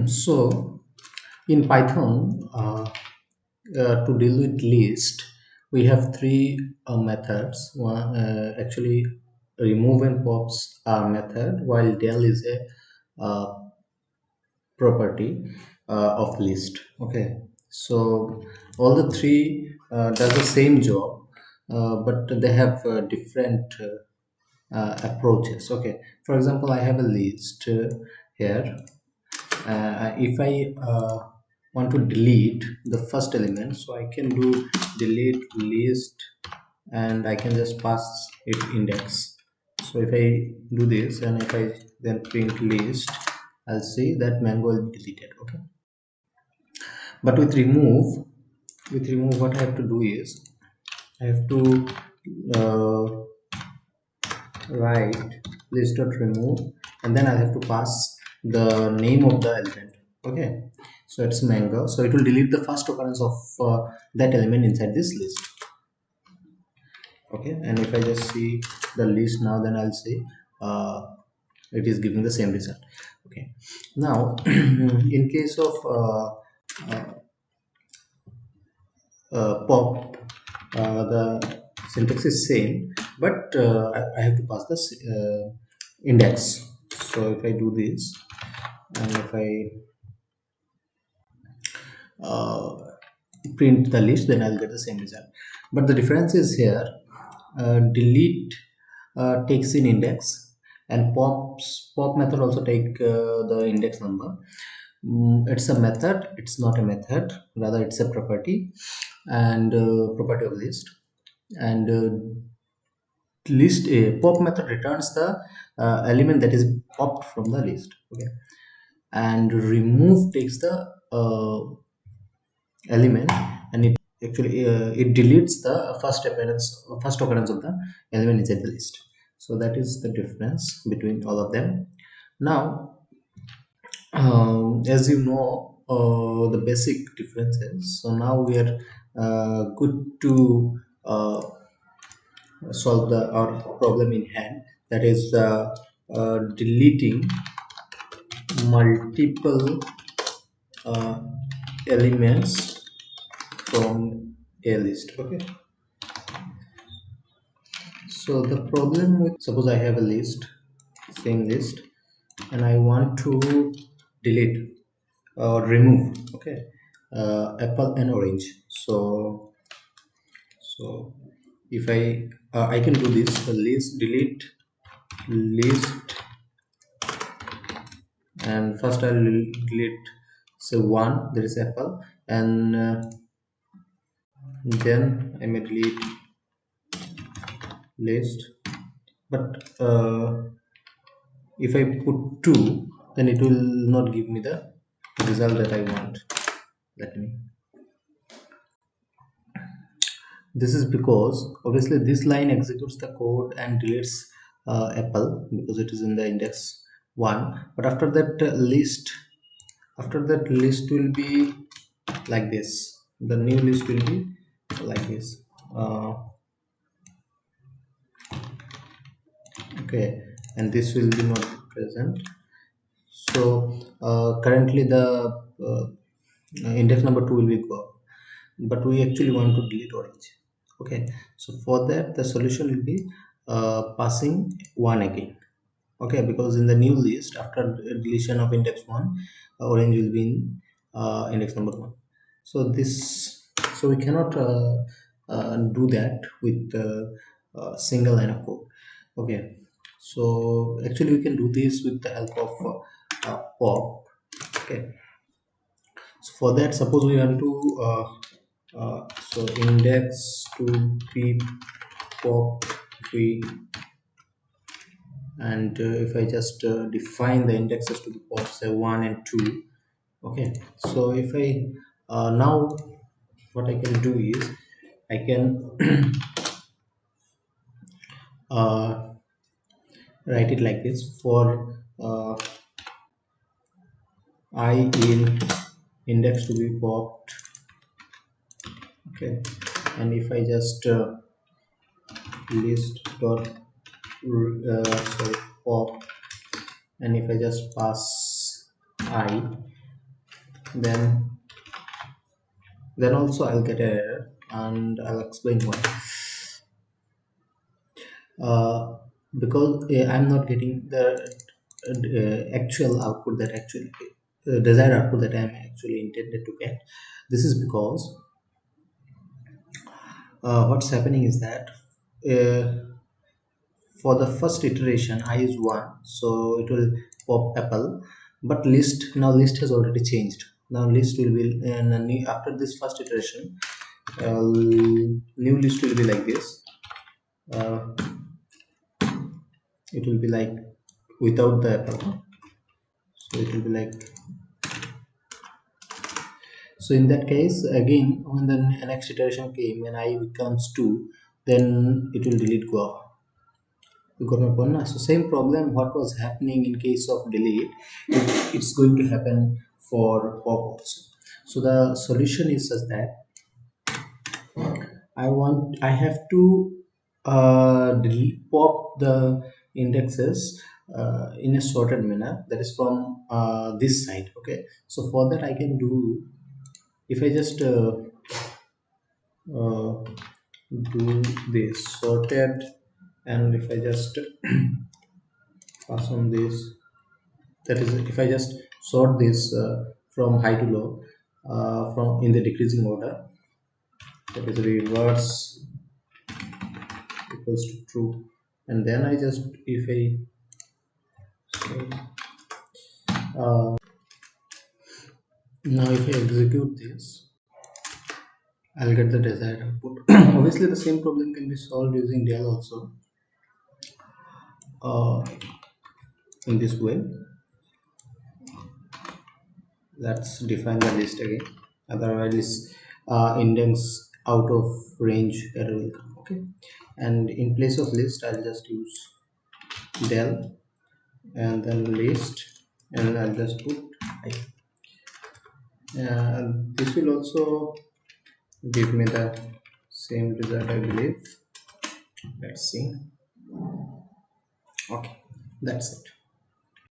So in Python, to deal with list, we have three methods. One, actually, remove and pops are method, while del is a property of list. Okay, so all the three does the same job, but they have different approaches. Okay, for example, I have a list here. If I want to delete the first element, so I can do delete list, and I can just pass it index. So if I do this and if I then print list, I'll see that mango will be deleted. Okay, but with remove what I have to do is I have to write list.remove, and then I have to pass the name of the element. Okay, so it's mango, so it will delete the first occurrence of that element inside this list. Okay, and if I just see the list now, then I'll see it is giving the same result. Okay, now in case of pop, the syntax is same, but I have to pass this index. So if I do this and if I uh, print the list, then I'll get the same result. But the difference is here, delete takes in index, and pop method also take the index number. It's a method, it's not a method, rather it's a property, and property of list. And list a pop method returns the element that is popped from the list. Okay, and remove takes the element, and it actually it deletes the first occurrence of the element inside the list. So that is the difference between all of them. Now, as you know, the basic differences, so now we are good to solve our problem in hand, that is deleting multiple uh, elements from a list. Okay, so the problem with, suppose I have a list, same list, and I want to delete or remove, okay, apple and orange. So if I can do this, list delete list, and first I'll delete, so one, there is apple, and then I may delete list. But if I put 2, then it will not give me the result that I want. Let me, this is because obviously this line executes the code and deletes apple because it is in the index 1, but after that list will be like this, the new list will be like this. Okay, and this will be not present. So currently the index number 2 will be go, but we actually want to delete orange. Okay, so for that the solution will be passing 1 again. Okay, because in the new list after deletion of index 1, orange will be in index number 1. So this, so we cannot do that with a single line of code. Okay, so actually we can do this with the help of pop. Okay, so for that, suppose we want to so index to be pop 3, and if I just define the indexes to be pop, say 1 and 2. Okay, so if I now what I can do is I can uh, write it like this: for I in index to be popped. Okay, and if I just list dot sorry pop, and if I just pass I, then also I'll get an error, and I'll explain why. uh, because I'm not getting the actual output that actually desired output that I'm actually intended to get. This is because what's happening is that uh, for the first iteration I is 1, so it will pop apple, but list has already changed. Now list will be after this first iteration, new list will be like this. uh, it will be like without the apple, so it will be like, so in that case again when the next iteration came and I becomes 2, then it will delete guava. You got my point now? So same problem what was happening in case of delete, it's going to happen for pop also. So the solution is such that I have to delete pop the indexes in a sorted manner, that is from this side. Okay, so for that I can do, if I just uh, do this sorted, and if I just pass on this, that is if I just sort this from high to low, from in the decreasing order, that is reverse equals to true, and then I just if I so, now if I execute this, I'll get the desired output. Obviously the same problem can be solved using del also, uh, in this way. Let's define the list again, otherwise index out of range error will come. Okay, and in place of list I'll just use del and then list, and I'll just put I. This will also give me the same result, I believe. Let's see. Okay, that's it.